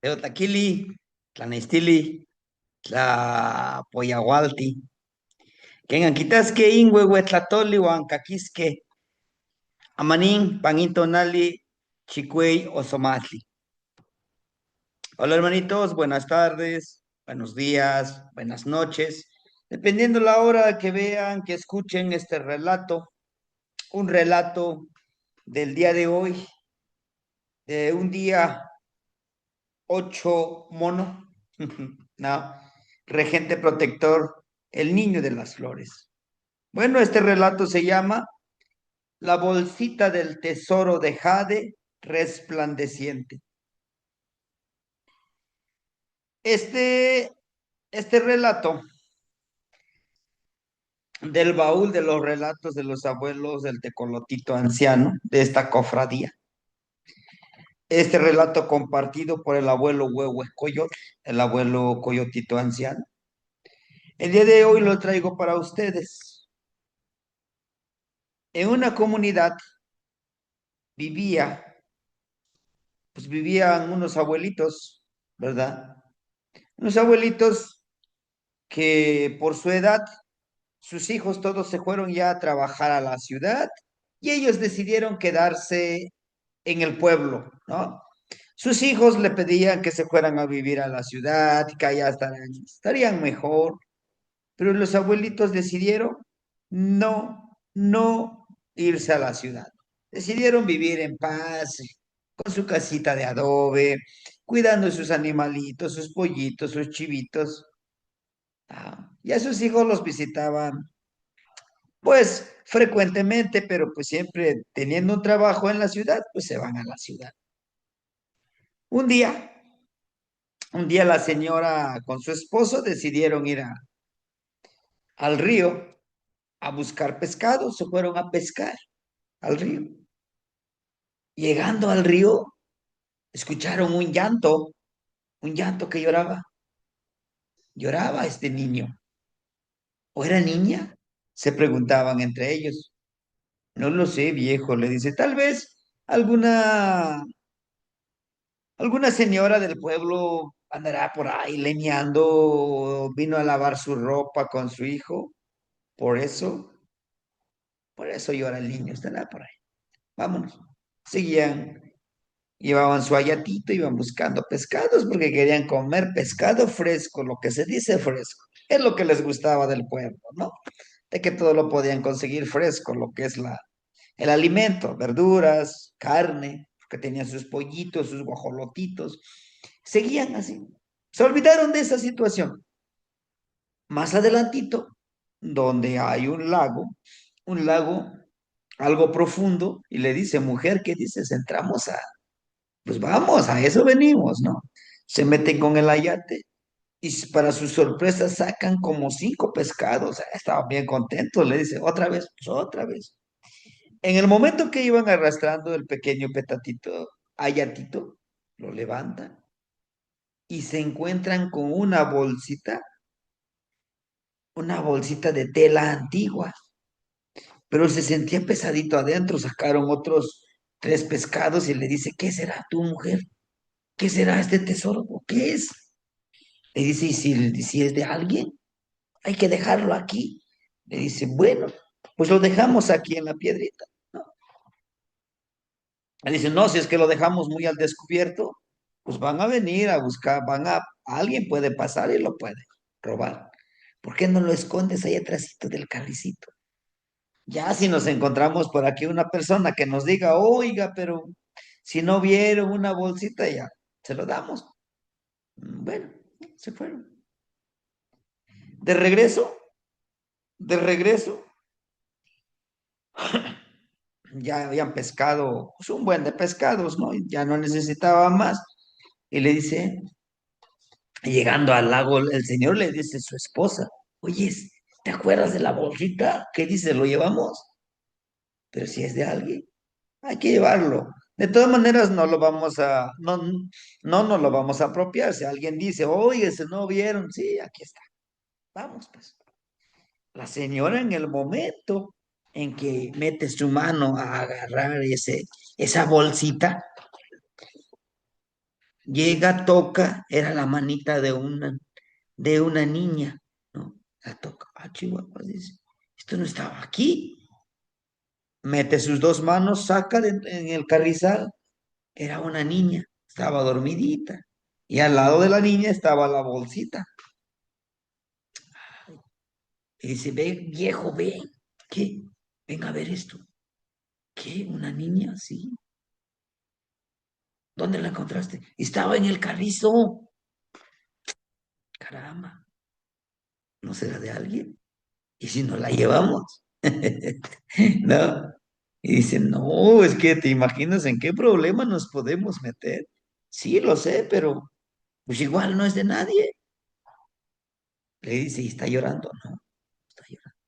Teotaquili, Tlanestili, Tlapoyahualti, Ken anquitasque ingüe tlatoli huancaquisque, amanín, panito nali, chicuey, osomatli. Hola hermanitos, buenas tardes, buenos días, buenas noches, dependiendo la hora que vean, que escuchen este relato, un relato del día de hoy, de un día 8 mono, no, regente protector, el niño de las flores. Bueno, este relato se llama La bolsita del tesoro de jade resplandeciente. Este, este relato del baúl de los relatos de los abuelos del tecolotito anciano de esta cofradía. Este relato compartido por el abuelo Huehue Coyot, el abuelo Coyotito anciano. El día de hoy lo traigo para ustedes. En una comunidad vivía, pues vivían unos abuelitos, ¿verdad? Unos abuelitos que por su edad, sus hijos todos se fueron ya a trabajar a la ciudad y ellos decidieron quedarse en el pueblo, ¿no? Sus hijos le pedían que se fueran a vivir a la ciudad, que allá estarían mejor, pero los abuelitos decidieron no irse a la ciudad. Decidieron vivir en paz, con su casita de adobe, cuidando sus animalitos, sus pollitos, sus chivitos. Y a sus hijos los visitaban, pues frecuentemente, pero pues siempre teniendo un trabajo en la ciudad, pues se van a la ciudad. Un día, un día la señora con su esposo decidieron ir al río a buscar pescado, se fueron a pescar al río. Llegando al río, escucharon un llanto que lloraba. Lloraba este niño. ¿O era niña? Se preguntaban entre ellos. No lo sé, viejo, le dice. Tal vez alguna señora del pueblo andará por ahí leñando, vino a lavar su ropa con su hijo. Por eso, por eso llora el niño, estará por ahí. Vámonos. Seguían, llevaban su ayatito, iban buscando pescados porque querían comer pescado fresco, lo que se dice fresco. Es lo que les gustaba del pueblo, ¿no? De que todo lo podían conseguir fresco, lo que es el alimento, verduras, carne, que tenían sus pollitos, sus guajolotitos. Seguían así. Se olvidaron de esa situación. Más adelantito, donde hay un lago algo profundo, y le dice, mujer, ¿qué dices? Entramos pues vamos, a eso venimos, ¿no? Se meten con el ayate y para su sorpresa sacan como 5 pescados. Estaban bien contentos, le dice, otra vez, pues otra vez. En el momento que iban arrastrando el pequeño petatito, ayatito, lo levantan y se encuentran con una bolsita de tela antigua, pero se sentía pesadito adentro, sacaron otros 3 pescados y le dice, ¿qué será tu mujer? ¿Qué será este tesoro? ¿Qué es? Le dice, ¿y si es de alguien? Hay que dejarlo aquí. Le dice, bueno, pues lo dejamos aquí en la piedrita, ¿no? Le dice, no, si es que lo dejamos muy al descubierto, pues van a venir a buscar, alguien puede pasar y lo puede robar. ¿Por qué no lo escondes ahí atrásito del carricito? Ya si nos encontramos por aquí una persona que nos diga, oiga, pero si no vieron una bolsita, ya se lo damos. Bueno, se fueron. De regreso, de regreso, ya habían pescado pues, un buen de pescados, ¿no? Ya no necesitaba más. Y le dice, llegando al lago, el señor le dice a su esposa, oye, ¿te acuerdas de la bolsita? ¿Qué dice? ¿Lo llevamos? Pero si es de alguien, hay que llevarlo. De todas maneras, no nos lo vamos a apropiar. Si alguien dice, oye, ¿se no vieron? Sí, aquí está. Vamos, pues. La señora en el momento en que mete su mano a agarrar esa bolsita, Llega, toca, era la manita de una niña, ¿no? La toca, Chihuahua, dice, esto no estaba aquí. Mete sus dos manos, saca en el carrizal, era una niña, estaba dormidita. Y al lado de la niña estaba la bolsita. Y dice, ve, viejo, ven, ¿qué? Ven a ver esto. ¿Qué? ¿Una niña? Sí. ¿Dónde la encontraste? Estaba en el carrizo. Caramba, ¿no será de alguien? ¿Y si nos la llevamos? ¿No? Y dicen, no, es que te imaginas en qué problema nos podemos meter. Sí, lo sé, pero pues igual no es de nadie. Le dice, ¿y está llorando? No, está llorando.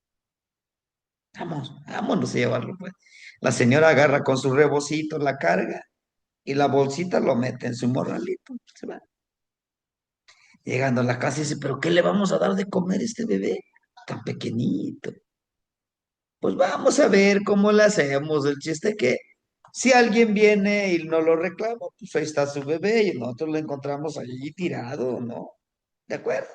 Vamos, vámonos a llevarlo, pues. La señora agarra con su rebocito la carga y la bolsita lo mete en su morralito. Se va. Llegando a la casa dice, ¿pero qué le vamos a dar de comer a este bebé tan pequeñito? Pues vamos a ver cómo le hacemos. El chiste que si alguien viene y no lo reclama, pues ahí está su bebé y nosotros lo encontramos allí tirado, ¿no? ¿De acuerdo?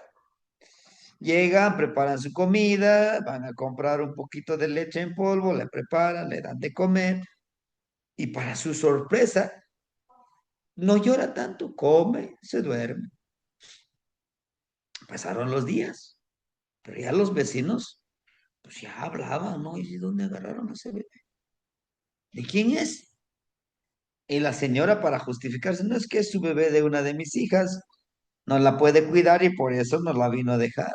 Llegan, preparan su comida, van a comprar un poquito de leche en polvo, le preparan, le dan de comer y para su sorpresa, no llora tanto, come, se duerme. Pasaron los días, pero ya los vecinos, pues ya hablaban, ¿no? ¿Y de dónde agarraron a ese bebé? ¿De quién es? Y la señora, para justificarse, no es que es su bebé de una de mis hijas, no la puede cuidar y por eso nos la vino a dejar.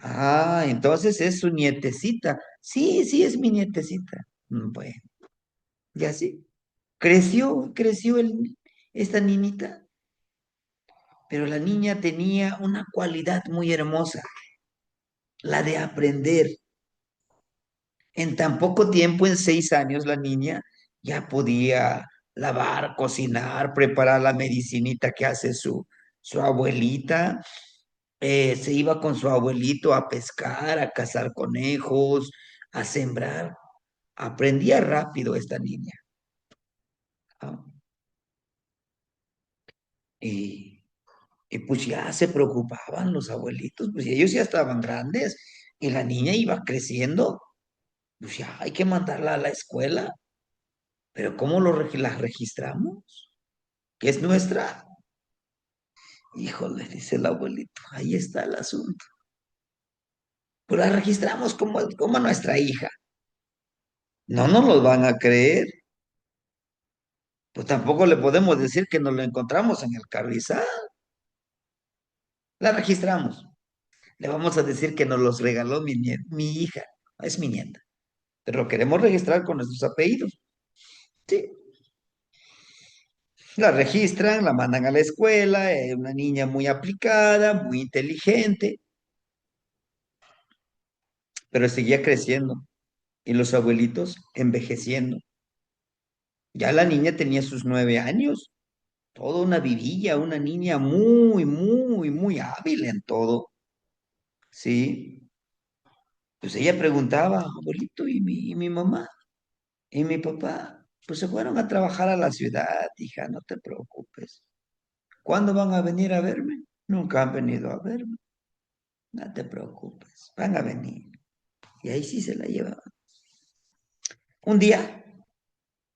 Ah, entonces es su nietecita. Sí, sí, es mi nietecita. Bueno, ya sí. Creció esta niñita, pero la niña tenía una cualidad muy hermosa, la de aprender. En tan poco tiempo, en 6 años, la niña ya podía lavar, cocinar, preparar la medicinita que hace su abuelita. Se iba con su abuelito a pescar, a cazar conejos, a sembrar. Aprendía rápido esta niña. ¿Ah? Y, y pues ya se preocupaban los abuelitos, pues ellos ya estaban grandes y la niña iba creciendo. Pues ya hay que mandarla a la escuela. Pero ¿cómo la registramos? ¿Que es nuestra? Híjole, dice el abuelito, ahí está el asunto. Pues la registramos como nuestra hija. No nos lo van a creer. Pues tampoco le podemos decir que nos lo encontramos en el carrizal. La registramos. Le vamos a decir que nos los regaló mi hija. Es mi nieta. Pero lo queremos registrar con nuestros apellidos. Sí. La registran, la mandan a la escuela, una niña muy aplicada, muy inteligente, pero seguía creciendo. Y los abuelitos envejeciendo. Ya la niña tenía sus 9 años, toda una vivilla, una niña muy, muy, muy hábil en todo, ¿sí? Pues ella preguntaba, abuelito, ¿y mi mamá? ¿Y mi papá? Pues se fueron a trabajar a la ciudad, hija, no te preocupes. ¿Cuándo van a venir a verme? Nunca han venido a verme, no te preocupes, van a venir. Y ahí sí se la llevaban. Un día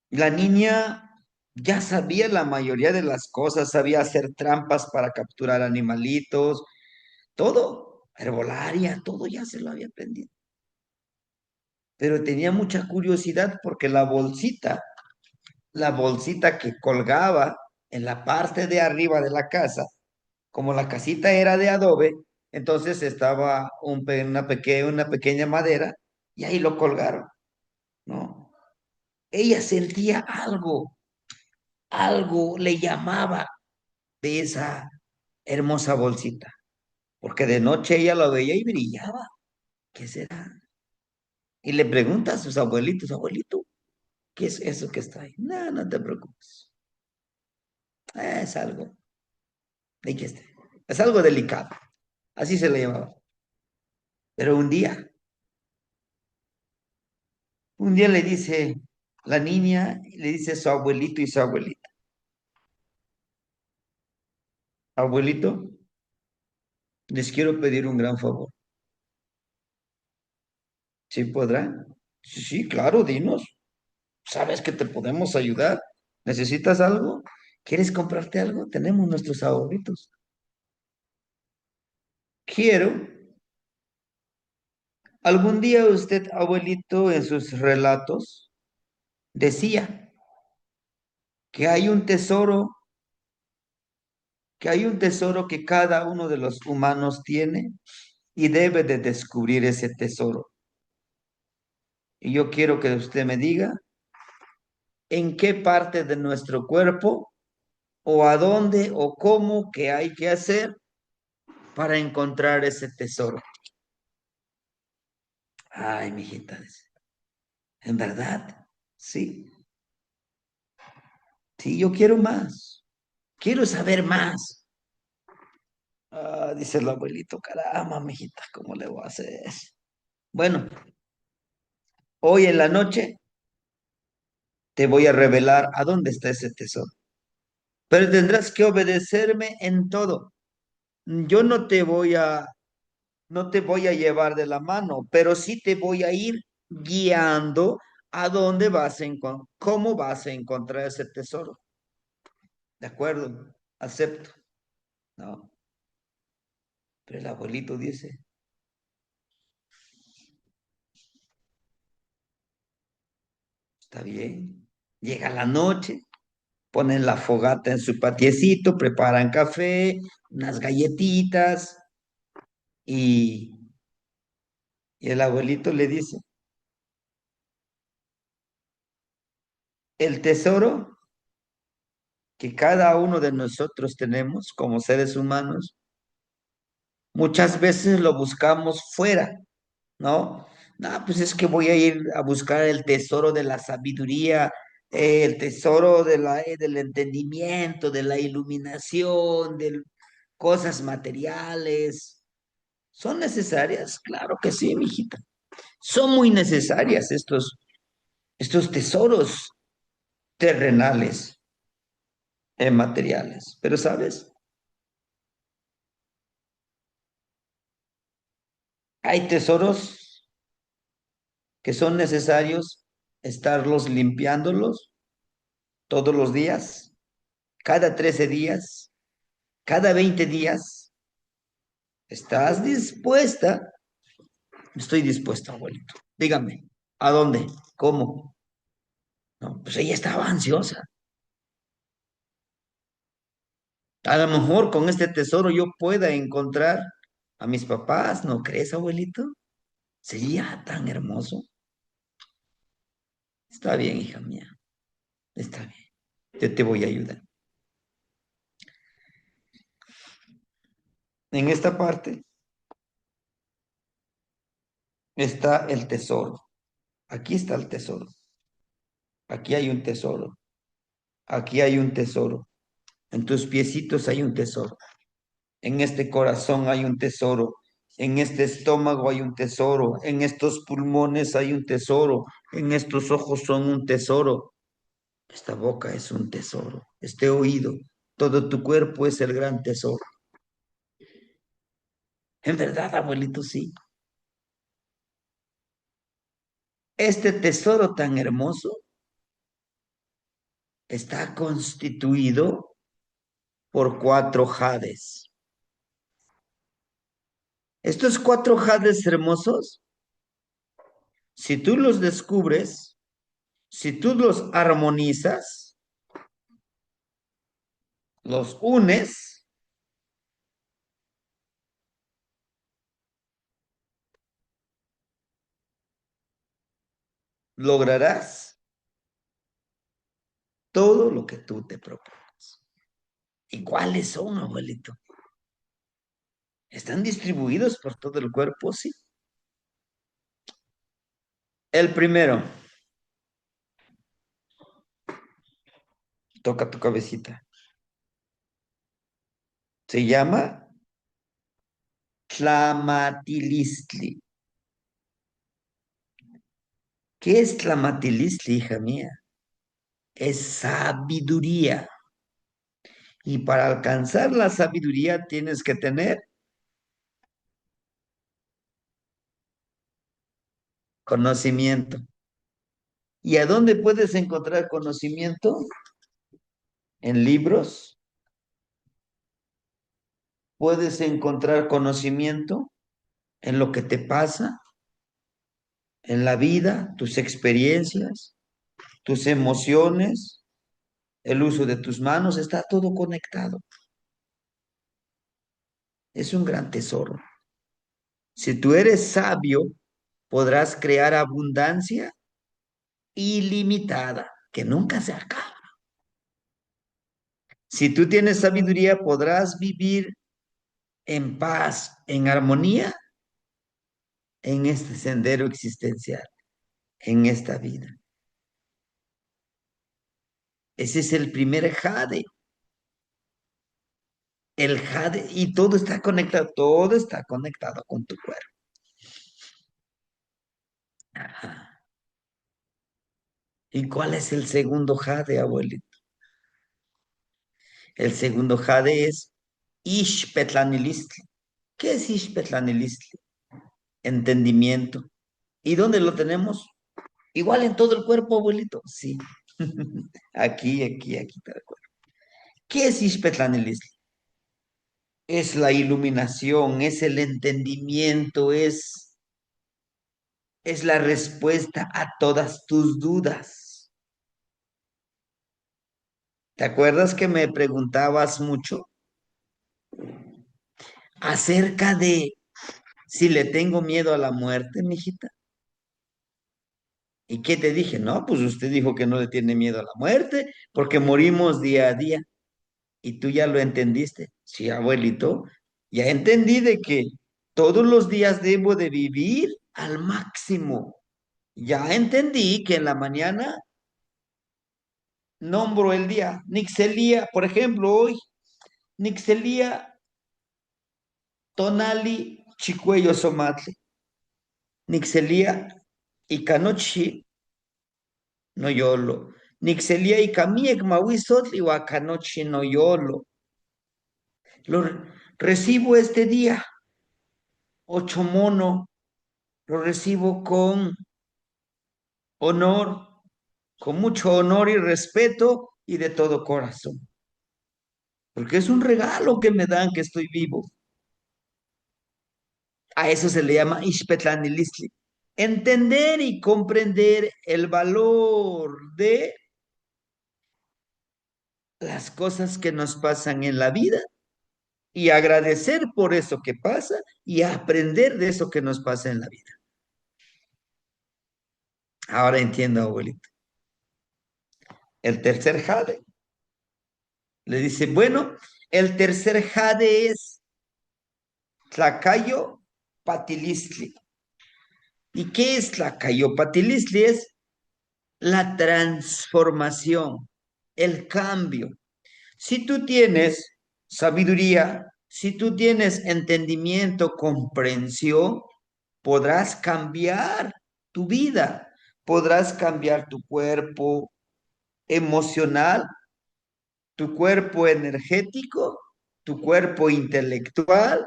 la niña ya sabía la mayoría de las cosas, sabía hacer trampas para capturar animalitos, todo, herbolaria, todo ya se lo había aprendido. Pero tenía mucha curiosidad porque la bolsita que colgaba en la parte de arriba de la casa, como la casita era de adobe, entonces estaba una pequeña madera y ahí lo colgaron, ¿no? Ella sentía algo le llamaba de esa hermosa bolsita, porque de noche ella lo veía y brillaba. ¿Qué será? Y le pregunta a sus abuelitos, abuelito, ¿qué es eso que está ahí? No, no te preocupes. Es algo, de que esté. Es algo delicado. Así se le llamaba. Pero un día le dice la niña, le dice a su abuelito y su abuelita, Abuelito, les quiero pedir un gran favor. ¿Sí podrán? Sí, sí, claro, dinos. ¿Sabes que te podemos ayudar? ¿Necesitas algo? ¿Quieres comprarte algo? Tenemos nuestros ahorritos. Quiero. Algún día usted, abuelito, en sus relatos decía que hay un tesoro, que hay un tesoro que cada uno de los humanos tiene y debe de descubrir ese tesoro. Y yo quiero que usted me diga en qué parte de nuestro cuerpo o a dónde o cómo que hay que hacer para encontrar ese tesoro. Ay, mijita, dice, en verdad, sí, sí, yo quiero más, quiero saber más. Ah, dice el abuelito, caramba, mijita, ¿cómo le voy a hacer? Bueno, hoy en la noche te voy a revelar a dónde está ese tesoro, pero tendrás que obedecerme en todo. Yo no te voy a llevar de la mano, pero sí te voy a ir guiando a dónde vas a encontrar, cómo vas a encontrar ese tesoro. ¿De acuerdo? Acepto. No, pero el abuelito dice, está bien. Llega la noche, ponen la fogata en su patiecito, preparan café, unas galletitas y, y el abuelito le dice, el tesoro que cada uno de nosotros tenemos como seres humanos, muchas veces lo buscamos fuera, ¿no? No, pues es que voy a ir a buscar el tesoro de la sabiduría, el tesoro del entendimiento, de la iluminación, de cosas materiales. ¿Son necesarias? Claro que sí, mijita. Son muy necesarias estos tesoros terrenales, materiales. Pero, ¿sabes? Hay tesoros que son necesarios estarlos limpiándolos todos los días, cada 13 días, cada 20 días. ¿Estás dispuesta? Estoy dispuesta, abuelito. Dígame, ¿a dónde? ¿Cómo? No, pues ella estaba ansiosa. A lo mejor con este tesoro yo pueda encontrar a mis papás, ¿no crees, abuelito? Sería tan hermoso. Está bien, hija mía, está bien. Yo te voy a ayudar. En esta parte está el tesoro. Aquí está el tesoro. Aquí hay un tesoro. Aquí hay un tesoro. En tus piecitos hay un tesoro. En este corazón hay un tesoro. En este estómago hay un tesoro. En estos pulmones hay un tesoro. En estos ojos son un tesoro. Esta boca es un tesoro. Este oído, todo tu cuerpo es el gran tesoro. En verdad, abuelito, sí. Este tesoro tan hermoso está constituido por cuatro jades. Estos cuatro jades hermosos, si tú los descubres, si tú los armonizas, los unes, lograrás todo lo que tú te propongas. ¿Y cuáles son, abuelito? ¿Están distribuidos por todo el cuerpo? Sí. El primero, toca tu cabecita. Se llama Tlamatilistli. ¿Qué es Tlamatilistli, hija mía? Es sabiduría. Y para alcanzar la sabiduría tienes que tener conocimiento. ¿Y a dónde puedes encontrar conocimiento? En libros. Puedes encontrar conocimiento en lo que te pasa, en la vida, tus experiencias, tus emociones, el uso de tus manos, está todo conectado. Es un gran tesoro. Si tú eres sabio, podrás crear abundancia ilimitada, que nunca se acaba. Si tú tienes sabiduría, podrás vivir en paz, en armonía, en este sendero existencial, en esta vida. Ese es el primer jade. El jade, y todo está conectado con tu cuerpo. Ajá. ¿Y cuál es el segundo jade, abuelito? El segundo jade es Ishpetlanilistli. ¿Qué es Ishpetlanilistli? Entendimiento. ¿Y dónde lo tenemos? Igual en todo el cuerpo, abuelito. Sí. Aquí, tal cual. ¿Qué es Ishpetlanilistli? Es la iluminación, es el entendimiento, es la respuesta a todas tus dudas. ¿Te acuerdas que me preguntabas mucho acerca de si le tengo miedo a la muerte, mijita? ¿Y qué te dije? No, pues usted dijo que no le tiene miedo a la muerte porque morimos día a día. Y tú ya lo entendiste. Sí, abuelito, ya entendí de que todos los días debo de vivir al máximo. Ya entendí que en la mañana nombro el día. Nixelía, por ejemplo, hoy, Nixelía Tonali Chicuello Somatli. Nixelía y Canochi no yolo. Nixelía y Camiec Mahuizotli o Canochi no yolo. Lo recibo este día, ocho mono, lo recibo con honor, con mucho honor y respeto y de todo corazón. Porque es un regalo que me dan que estoy vivo. A eso se le llama Ishpetlanilistli. Entender y comprender el valor de las cosas que nos pasan en la vida y agradecer por eso que pasa y aprender de eso que nos pasa en la vida. Ahora entiendo, abuelito. El tercer jade le dice, bueno, el tercer jade es Tlacayo Patilistli. ¿Y qué es Tlacayo Patilistli? Es la transformación, el cambio. Si tú tienes sabiduría, si tú tienes entendimiento, comprensión, podrás cambiar tu vida, podrás cambiar tu cuerpo emocional, tu cuerpo energético, tu cuerpo intelectual,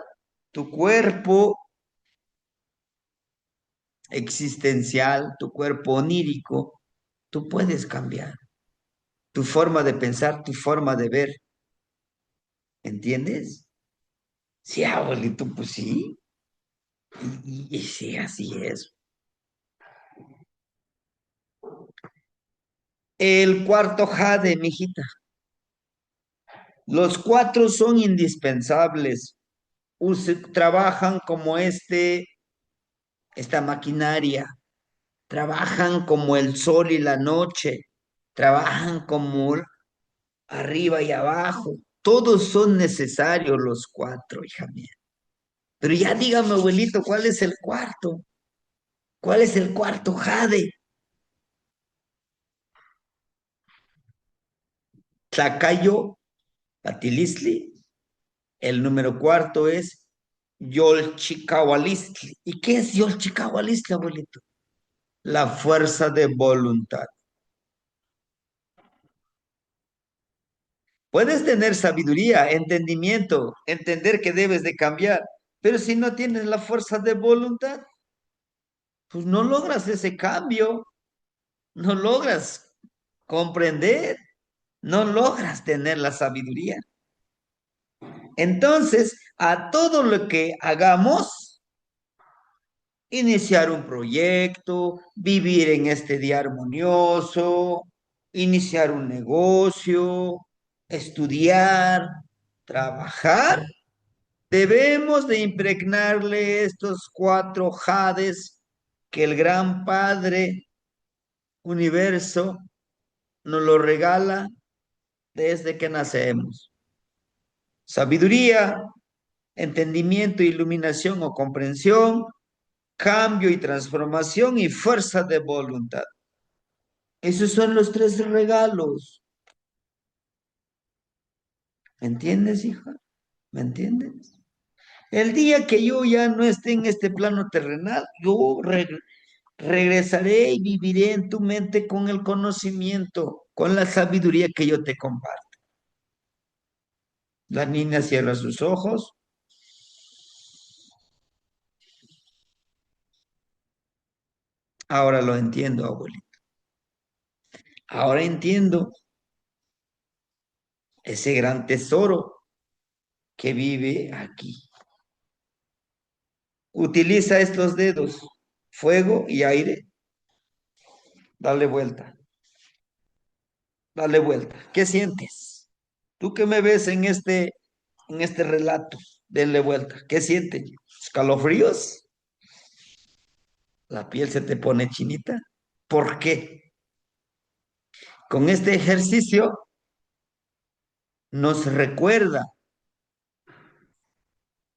tu cuerpo existencial, tu cuerpo onírico. Tú puedes cambiar tu forma de pensar, tu forma de ver. ¿Entiendes? Sí, abuelito, pues sí. Y sí, así es. El cuarto jade, mijita. Los cuatro son indispensables. Trabajan como esta maquinaria. Trabajan como el sol y la noche. Trabajan como arriba y abajo. Todos son necesarios los cuatro, hija mía. Pero ya dígame, abuelito, ¿cuál es el cuarto? ¿Cuál es el cuarto jade? Tlacayo Patilisli. El número cuarto es Yolchicaualistli. ¿Y qué es Yolchicaualistli, abuelito? La fuerza de voluntad. Puedes tener sabiduría, entendimiento, entender que debes de cambiar, pero si no tienes la fuerza de voluntad, pues no logras ese cambio, no logras comprender, no logras tener la sabiduría. Entonces, a todo lo que hagamos, iniciar un proyecto, vivir en este día armonioso, iniciar un negocio, estudiar, trabajar, debemos de impregnarle estos cuatro jades que el gran Padre Universo nos lo regala desde que nacemos. Sabiduría, entendimiento, iluminación o comprensión, cambio y transformación y fuerza de voluntad. Esos son los tres regalos. ¿Me entiendes, hija? ¿Me entiendes? El día que yo ya no esté en este plano terrenal, yo regresaré y viviré en tu mente con el conocimiento, con la sabiduría que yo te comparto. La niña cierra sus ojos. Ahora lo entiendo, abuelito. Ahora entiendo ese gran tesoro que vive aquí. Utiliza estos dedos, fuego y aire. Dale vuelta, dale vuelta. ¿Qué sientes? Tú que me ves en este relato, denle vuelta. ¿Qué sientes? ¿Escalofríos? ¿La piel se te pone chinita? ¿Por qué? Con este ejercicio nos recuerda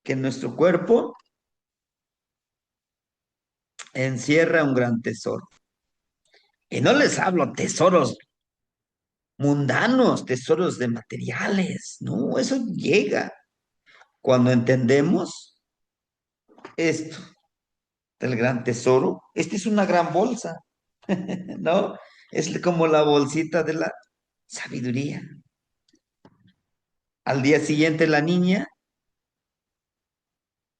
que nuestro cuerpo encierra un gran tesoro. Y no les hablo tesoros mundanos, tesoros de materiales. No, eso llega cuando entendemos esto del gran tesoro. Esta es una gran bolsa, ¿no? Es como la bolsita de la sabiduría. Al día siguiente la niña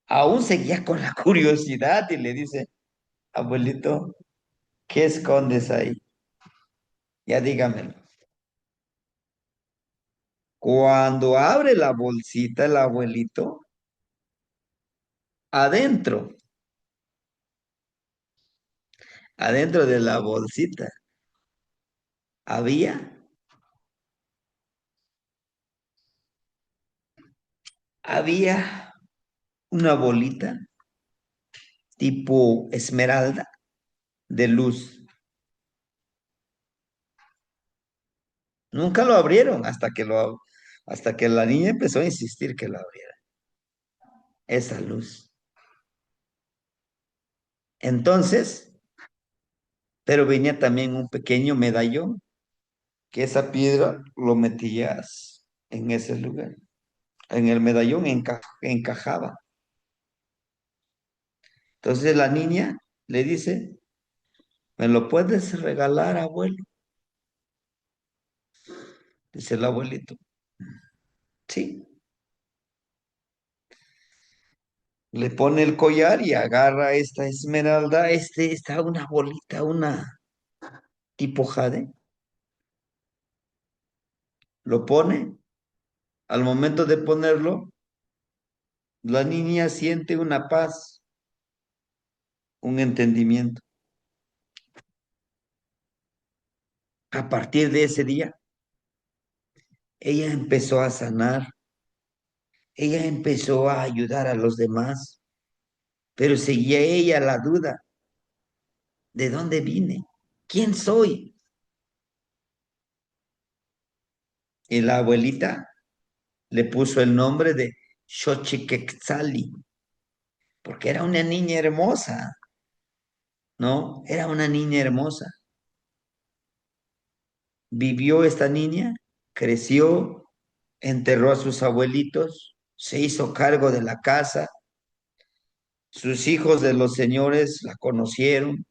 aún seguía con la curiosidad y le dice, abuelito, ¿qué escondes ahí? Ya dígamelo. Cuando abre la bolsita el abuelito, adentro, adentro de la bolsita, había, había una bolita tipo esmeralda de luz. Nunca lo abrieron hasta que la niña empezó a insistir que lo abriera. Esa luz. Entonces, pero venía también un pequeño medallón que esa piedra lo metías en ese lugar. En el medallón encajaba. Entonces la niña le dice, ¿me lo puedes regalar, abuelo? Dice el abuelito, sí. Le pone el collar y agarra esta esmeralda, está una bolita, una tipo jade. Lo pone. Al momento de ponerlo, la niña siente una paz, un entendimiento. A partir de ese día, ella empezó a sanar, ella empezó a ayudar a los demás, pero seguía ella la duda, ¿de dónde vine? ¿Quién soy? Y la abuelita le puso el nombre de Xochiquetzali, porque era una niña hermosa, ¿no? Era una niña hermosa. Vivió esta niña, creció, enterró a sus abuelitos, se hizo cargo de la casa, sus hijos de los señores la conocieron,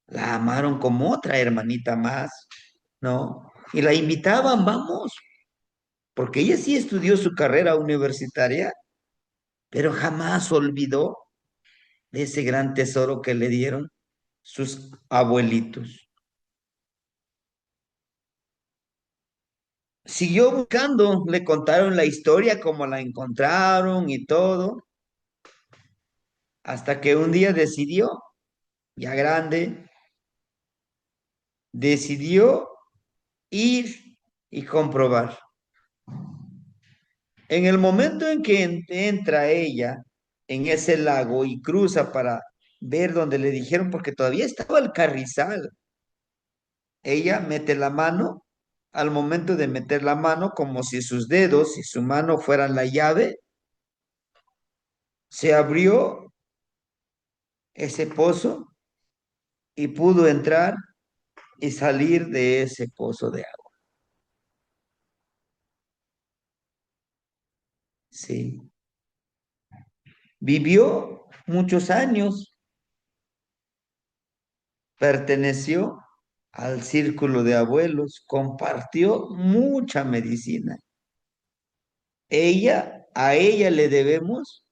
la amaron como otra hermanita más, ¿no? Y la invitaban, vamos, porque ella sí estudió su carrera universitaria, pero jamás olvidó de ese gran tesoro que le dieron sus abuelitos. Siguió buscando, le contaron la historia, cómo la encontraron y todo, hasta que un día decidió, ya grande, decidió ir y comprobar. En el momento en que entra ella en ese lago y cruza para ver donde le dijeron, porque todavía estaba el carrizal, ella mete la mano, al momento de meter la mano, como si sus dedos y su mano fueran la llave, se abrió ese pozo y pudo entrar y salir de ese pozo de agua. Sí. Vivió muchos años, perteneció al círculo de abuelos, compartió mucha medicina. A ella le debemos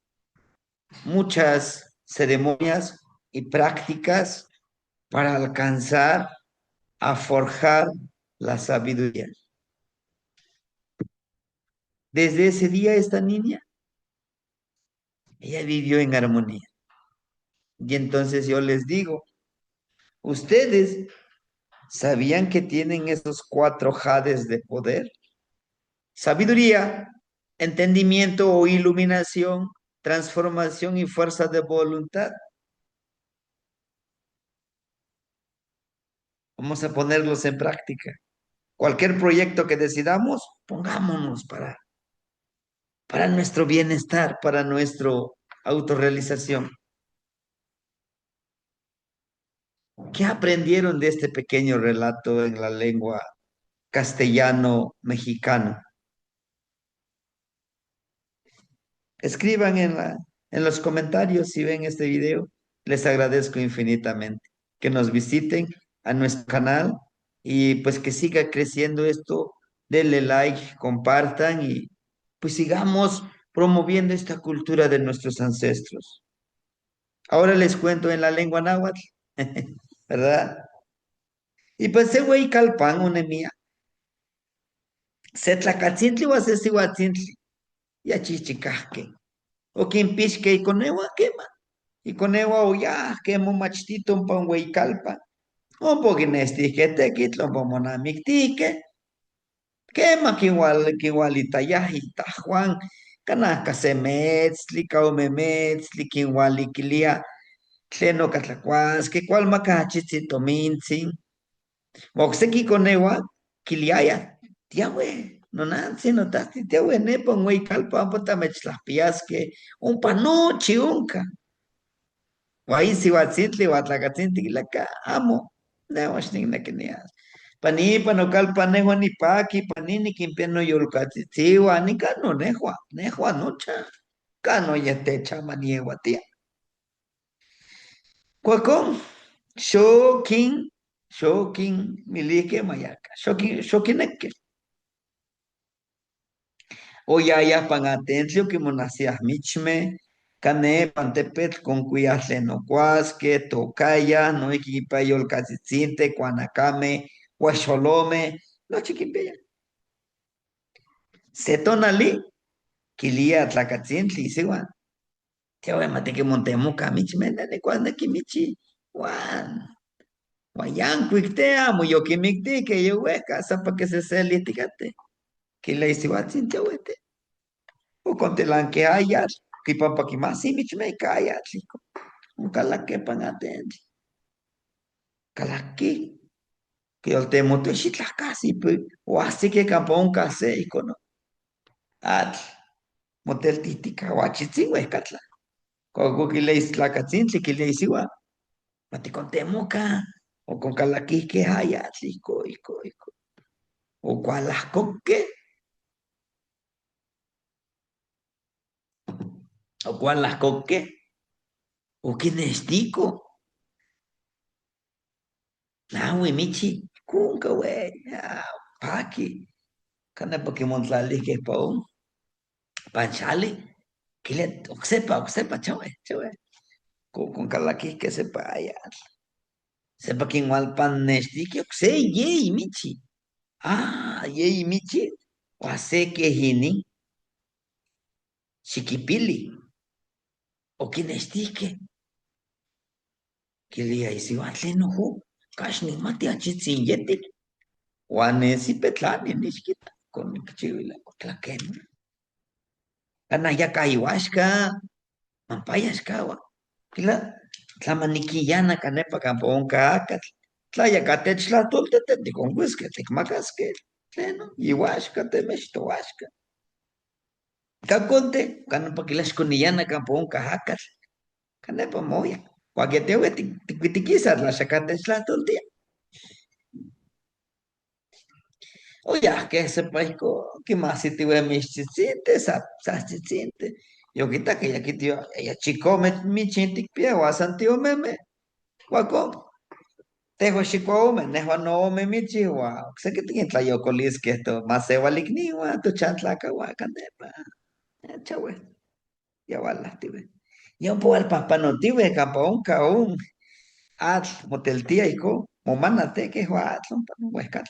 muchas ceremonias y prácticas para alcanzar a forjar la sabiduría. Desde ese día esta niña, ella vivió en armonía. Y entonces yo les digo, ustedes sabían que tienen esos cuatro jades de poder: sabiduría, entendimiento o iluminación, transformación y fuerza de voluntad. Vamos a ponerlos en práctica. Cualquier proyecto que decidamos, pongámonos para nuestro bienestar, para nuestra autorrealización. ¿Qué aprendieron de este pequeño relato en la lengua castellano-mexicano? Escriban en los comentarios si ven este video. Les agradezco infinitamente que nos visiten a nuestro canal y pues que siga creciendo esto. Denle like, compartan y pues sigamos promoviendo esta cultura de nuestros ancestros. Ahora les cuento en la lengua náhuatl, ¿verdad? Y pues se güey calpan, una mía. Se tlacatzintli o se sihuatzintli. Ya chichicasque. O quien pisque y conewa quema. Y conewa o ya quemo machtito un pan güey calpa. Un poquín que tequitlo, un pomonamictique. Quema que igual itayaji Juan. Canasca se metzli, kaume metzli, que igual iquilia. Tleno catlacuas, que cual macachitzito mintzin. Oxequi conewa, quiliaya. Tiahue, no nansi, no tasti, tiahue, nepa, un güey calpa, pota mechlapiasque. Un panochi, unca. Guaysi watzintli, watlacatzintli, laca, amo. Newashning nakinias. Panipa no calpanejo ni paki, panini quimpiano yolcatziwa, ni cano nejua, nejua nocha. Cano yete chamaniegua, tía. Cuacón, shokin, shokin, milique mayaca, shokin, shokineque. Oyaya pan atencio que monacias michme, cane pantepet con cuiasle no cuasque, tocaya, no equipayol cacitzinte, cuanacame, huacholome, no chiquipeya. Setonali, quilia tlacatzintli, sigua. Te voy a mate que montemuca, michme, de cuando que michi, guan. Guayan, cuicte amo, yo que micte, que yo hueca, zapa que se litigate. Que le hice guatzinte, huete. O con telan que hayas, que papa que más si mich me calla, chico. Un calaque pan atende. Calaque, que el temo te chitla casi, pues, o así que campo un case y cono. At, motel titica, guachitzi, huescatla. Coco que le hice la catzinchi, que le hice gua. Mate con temoca, o con calaque que haya, chico, ico. O cual las coque, o cual las coque, o que nestico. Ah, güey, michi, cunca, güey, ah, paqui. Canepa que montlali que pao, panchali, que le oxepa, chave, con calaki que sepa ya. Sepa que igual pan nesti que oxe, yey, michi. Ah, yey, michi. Oase que hini, chiquipili, o que nesti que le ahí va tleno ho, cash ni mati achitsin yetik. Wanesi petlani, nishkita, con chivila, tlaken. Anaya kaiwashka, mampayashkawa. Kila tlamaniquillana canepa camponca acatl. Tlaya catechla toltete con whisky, ticmacasque. Tleno, iwashka temechtoashka. Caconte, canepa quilashconillana camponca acatl. Canepa moya. Guaquetewe tiquitiquisa la chacatechla toltia. Oye, que sepa que más si tuve mis chichites, sa chichinte. Yo quita que ya quitio, ella chico mi chintic pie, o a santio meme, guaco. Tejo chico me, nejo no me mi chihuahua. Sé que tiene tlayo colis que esto, más se va ligniwa, tu chantlaca guacanepa. Chawe, ya va la tive. Yo puedo el papá no tive, capón, caún. At, motel tía, hijo, momana te que juat, no para huescar.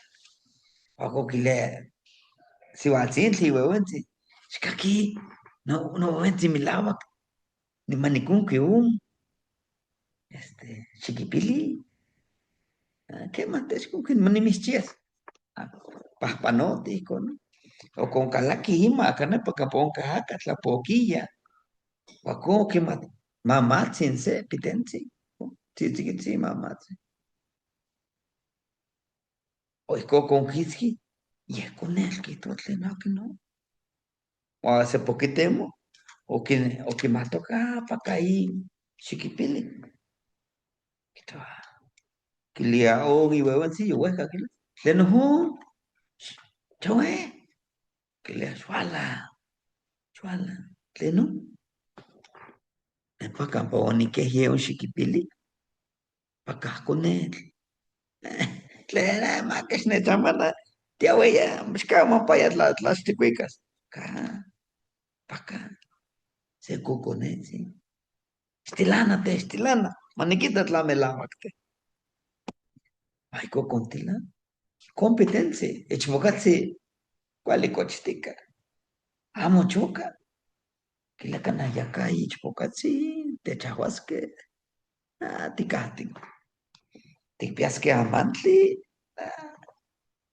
Guaco que le. Si Siwatzintle, huevontzin. Xcaqui, no huevontzin milauac, nimanicunqui xiquipili, quema techcunqui nimischias. Pahpanoti, ¿no? O con calaqui ima, canepa caponca jaca, tlapoquilla, huacó, quema, mamatzin se, pitentzin, tzitzikitzi mamatzin. O isco con jizji, y es con él que todo no. O hace poquitemo, o que me toca para caer, chiquipili. Kilia o gi wewen si yo weka kila. Leno hu, chowe. Kilia shwala. Leno, en pa campo ni que hie un chiquipili, pa casconet. Lena, ma que es neta mana. Tia weya, mishkama pa ya las ticuicas. Ka, pa ka, se cuconet, si. Estilana. Maniquita tlamelawakte. Ay, cocontila. Competencia. Echmocatsi, cuál cochitica. Amo choca. Que la canalla cae, chpocatsi, te chahuasque, ticati, tipiasque amantli,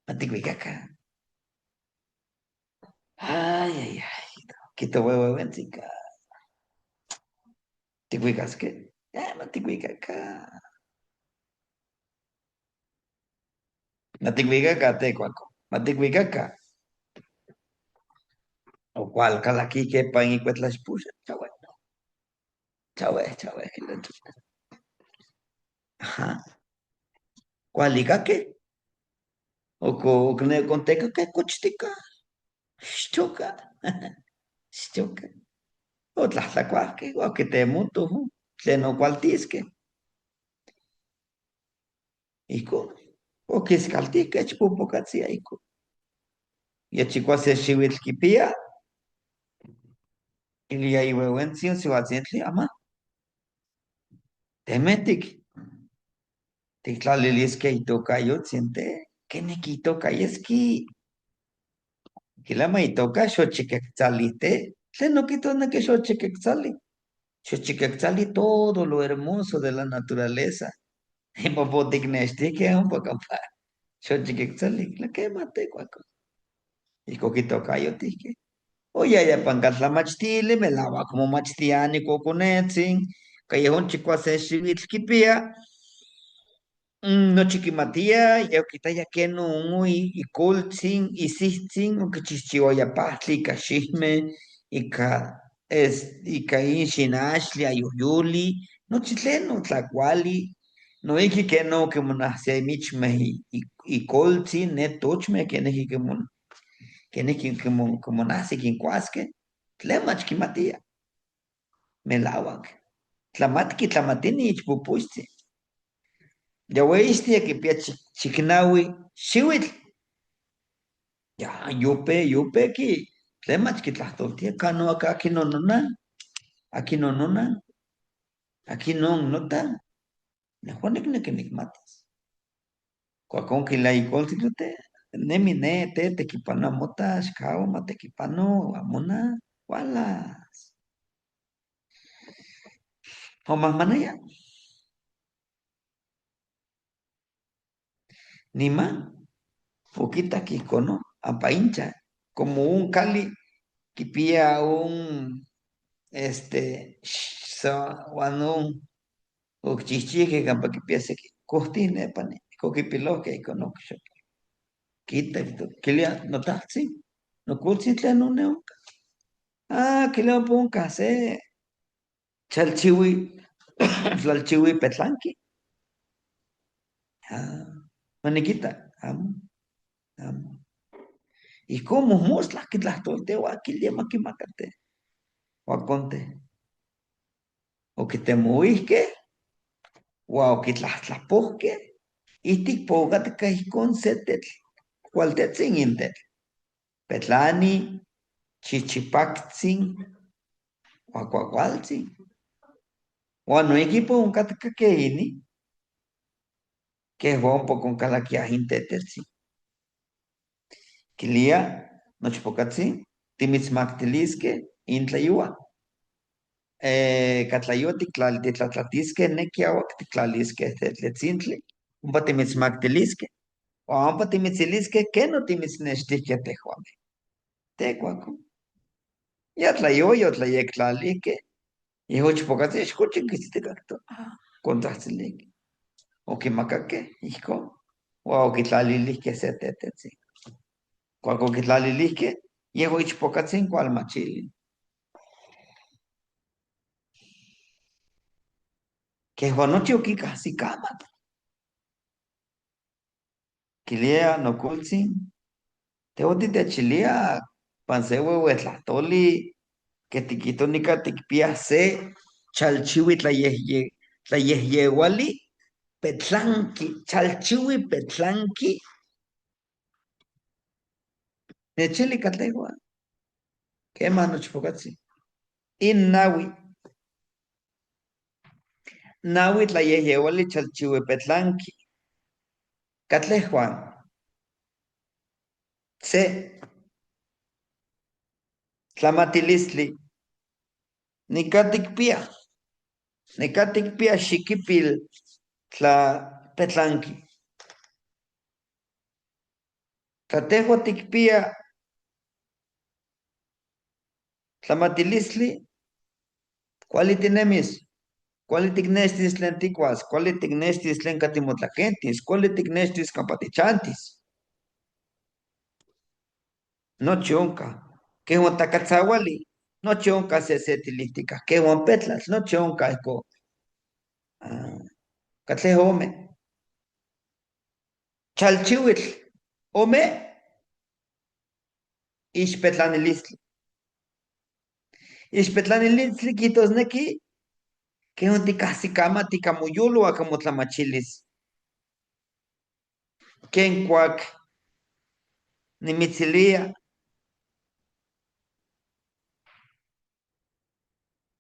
antiquicaca. Ay, quito huevo, ventica, ticuicasque, mantiquicaca, mantiquicaca, tecuaco, mantiquicaca, o cual, calaqui que pan y cuetlas puxa, chahue, que le ajá, cualicaque, o que ne conteca que cochitica, choca, choca. Otlahtlacuahque, guaquetemutu, tleno cualtisque, ico, oquiscaltique, chpupocatsia, ico. Y chicuase xiuitl quipia, y ya ihuehuentzin, sihuatzintli, ama, temetic, tictlalilisque itocayotzin te, que nequitocayeski, quilama itoca xochiquectzalite, tleno quitona que xochiquectzali, xochiquectzali todo lo hermoso de la naturaleza. Y popoticnesti que un poco pa, xochiquectzali, la que mate, cuaco. Y coquito cayotique. Oye, ya pancatla me lava como machtiani coconetzin, callejón chicuase xivitzquipia, no chiquimatía, ya quita ya que no muy, y coltzin, y sitzin, o que chichioya pahtli, cachishme, y ca inshinashli, ayuyuli, no chitleno, tlacuali, no iki que no, que monahse michme, y coltzin, ne tochme, que ne kene como nace quincuasque, tlemach quimatia, melawak, tlamatki tlamatini ichpupusti. Ya weistia que pia chiknawi, xiwitl, Ya, yupe ki, tlemach ki tlahtoltia, kano acá, aquí no nona, aquí no nota, nejuanek ne que matas. Cuacón que la icol si te, nemi ne, te kipano motas, kao, mate kipano, amona, wala. O más manaya, ni más, poquita kiko, ¿no? Apa hincha, como un cali que pilla un, guano, o chichique, campa que piense que costine, pane, coque pilo que conozco, quita, que le no está, sí, no culcitle no neo, que le pongo case, chalchiwi, flalchiwi petlanqui, ah, maniquita, amo, amo. Y como mosla que las torteo aquí le que macate, o aconte, o que te muisque, o que las posque, y ti pogate que con setet, cual te tzinginte, petlani, chichipactzin, huacuacualtzin, o no equipo un catca que ini, que es un poco con calaquiajín tetetzi, quilia, nochpocatzin, timitzmactilisque, intlayua. Catlayua titlatlatisque nequiauac titlalisque tetletzintli, umpa timitzmactilisque, o umpa timitzilisque que no timitznextihque tehuame. Tecuaco. Ya tlayua, yo tlayectlalique, y hochpocatzi, escuchen que si te cacto, contrastilique. O que macaque, hijo, o que tlalilisque se tetetzi. Cuaco que tlalilisque, y hochpocatzin cual machili. Que juanoche o que casi cama, que lea no culzin. Teoti te chilia, pansewe huetlatoli, que tiquito nica tikpia se, chalchiwi tlayehyewali, petlanki, chalchiwi petlanki, nechili kategua, que mano chpokatsi. In nawi tlayehyewali chalchiwi petlanki, katlejuan, se, tlamatilistli, nica tikpia, xikipil, tla petlanki. Tlatehua tikpia tlamatilistli, kuali tinemis, kuali tiknextis tlen tikuas, kuali tiknextis tlen katimotlakentis, kuali tiknextis kampa tichantis. Nochi onka. Kehuan takatzauali, nochi onka se tilihtika. Kehuan petlatl, nochi onka iko. Katleh ome. Chalchihuitl, ome, ixpetlanilistli. Ixpetlanilistli kitosneki, kehuan tikahsikama tikamoyolo akamotamachilis. Ken kuak nimitzilia,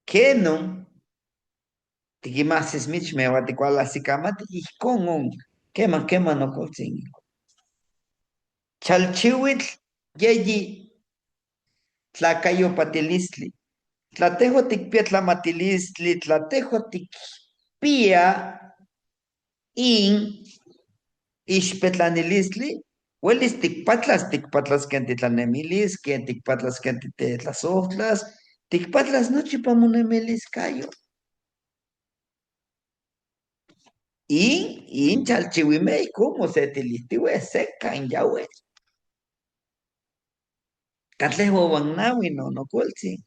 kenon tikimasis michme ua tikualahsikamati, ihkon onka. Keman okoltzin. Chalchihuitl, yeyi tlacayopatilistli. Tlatehua tikpia tlamatilistli, tlatehua tikpia in ixpetlanilistli, uelis tikpatlas ken titlanemilis, ken tikpatlas ken titetlasohtlas, tikpatlas nochi pa monemiliscayo. In chalchihuimei, como se tilistihue seca in yahue. Catlehua uan no cualtzin.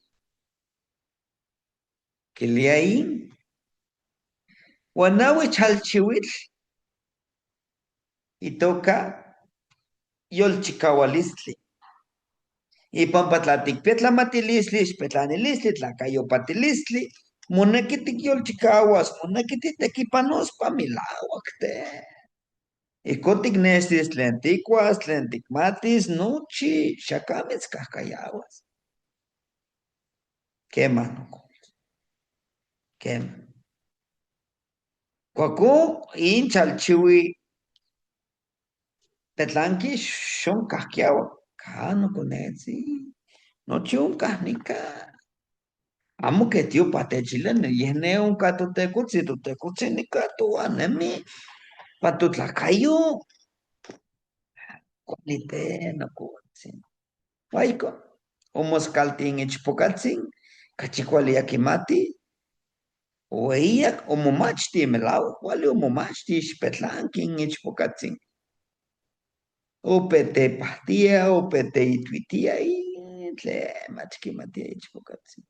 Quilia in. Uan chalchihuitl, itoka yolchikaualistli. Ipampa tlatikpia tlamatilistli, ixpetlanilistli, tlacayopatilistli, moneki tikyolchikauas, moneki titekipanos pa milauak te. Icotic nestis tlenticuas, tlenticmatis, nuchi, xacames cascayaguas. ¿Qué mano? ¿Qué? Cuacu, hincha chiwi, petlanqui, shon casquiagua. Cano con ese. No chunca, ni ca. Amo que tío pate chileno, y es ne un cato te cuchi ni cato, anemi, patu tlacayo, cualite, no cuchi. Waiko, homos caltin ichpocatsin, cachicuali akimati, oeiak, omomachti melao, wali omomachti ichpetlankin ichpocatsin. Opete pastia, opete ituitia, y tle machkimatia ichpocatsin.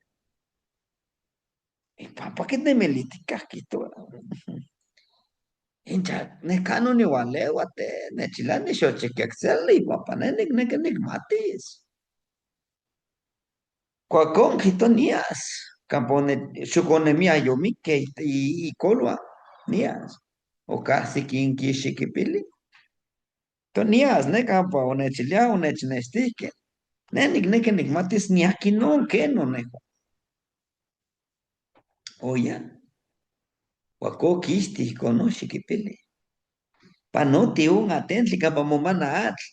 Y papa que te meliticas quito. Incha, necano ni wale, wate, nechilani xoche que excel y papa, nenek matis. Cuacón, nias. Campone, chukone mia yomi que y colua, nias. O casi quien quishi que pili. Nias, ne campa, o nechilia, o nechnestike. Nenek matis ni aquí no, que no, nejo. Oya, cuaco kisti, conoce que pili. Panoti un atentli, campa momana atl.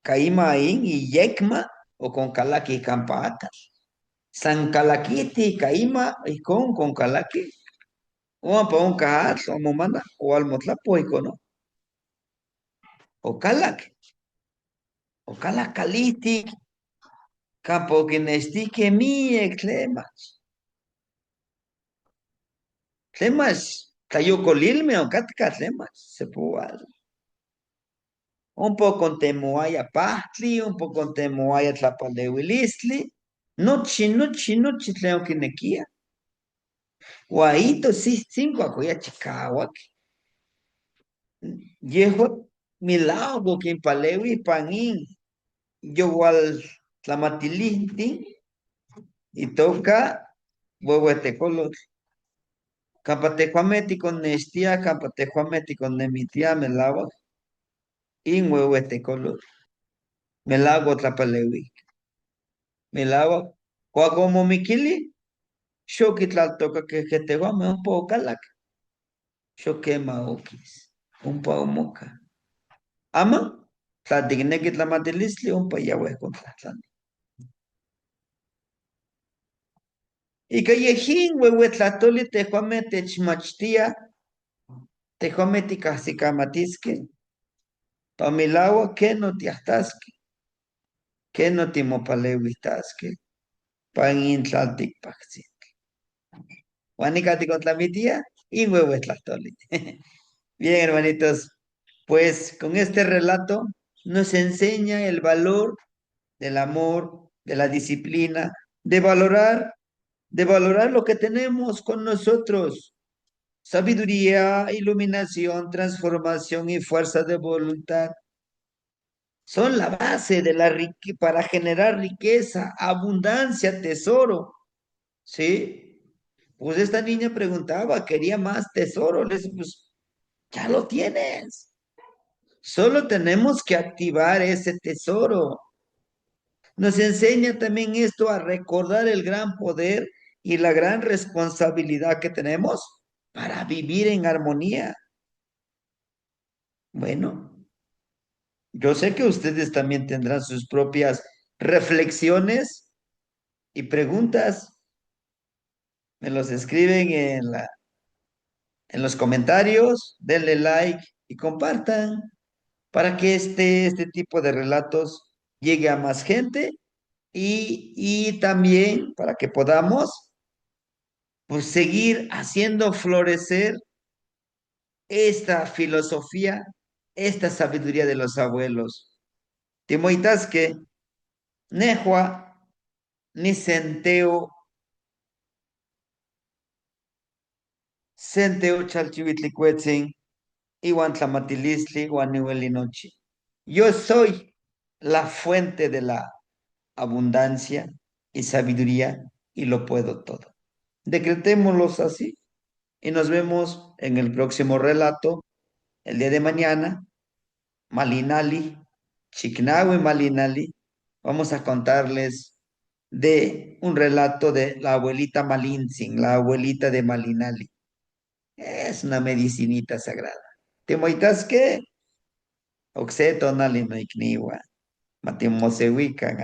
Caima y yekma, o con calaki campata. San Calaquiti, Caima, y con Calaqui, o pa un cahat, o momana, o almotlapoico, ¿no? O Calac, o Calacaliti, campo que nestique mi, clemas, cayó colilme, o catka, clemas, se puede. Un poco con temoaya pahtli, un poco con temoaya tlapalewilistli, nochi, tleo que nequia. Guaito, sí, cinco, acuya chicahuac. Yeho milagro que palewi panin yo al tlamatilintin y toca huehuetecolo capatejuameti con nestia capatejuameti con nemitia melagua in huehuetecolo melago tlapalewi melagua como miquili shoki toca que te va un poco calac shoquema okis un poco moca ama tlatigneki tlamatilisli un pa yahweh con tlatlani. Y callejín, huehuetlatoli, tejuame techmachtia, tejuame ticahsicamatisque, tomilawa, que no tiahtasque, que no timopaleuitasque, pan intlalticpaxi. Juanica ticontlamitía y huehuetlatoli. Bien, hermanitos, pues con este relato nos enseña el valor del amor, de la disciplina, de valorar lo que tenemos con nosotros. Sabiduría, iluminación, transformación y fuerza de voluntad son la base de para generar riqueza, abundancia, tesoro. ¿Sí? Pues esta niña preguntaba, quería más tesoro. Le dije, pues ya lo tienes. Solo tenemos que activar ese tesoro. Nos enseña también esto a recordar el gran poder y la gran responsabilidad que tenemos para vivir en armonía. Bueno, yo sé que ustedes también tendrán sus propias reflexiones y preguntas. Me los escriben en los comentarios, denle like y compartan para que este tipo de relatos llegue a más gente y también para que podamos pues, seguir haciendo florecer esta filosofía, esta sabiduría de los abuelos. Timoitasque, Nehua, ni Centeo, Centeo Chalchihuitlicuetzin, Iwan Tlamatilisli, Iwan Niuelinochi. Yo soy la fuente de la abundancia y sabiduría y lo puedo todo. Decretémoslos así y nos vemos en el próximo relato El día de mañana, Malinali, Chicnahui Malinali, vamos a contarles de un relato de la abuelita Malintzin, la abuelita de Malinali. Es una medicinita sagrada. ¿Te que? Oxeto nali no ikniwa. Matimosewikan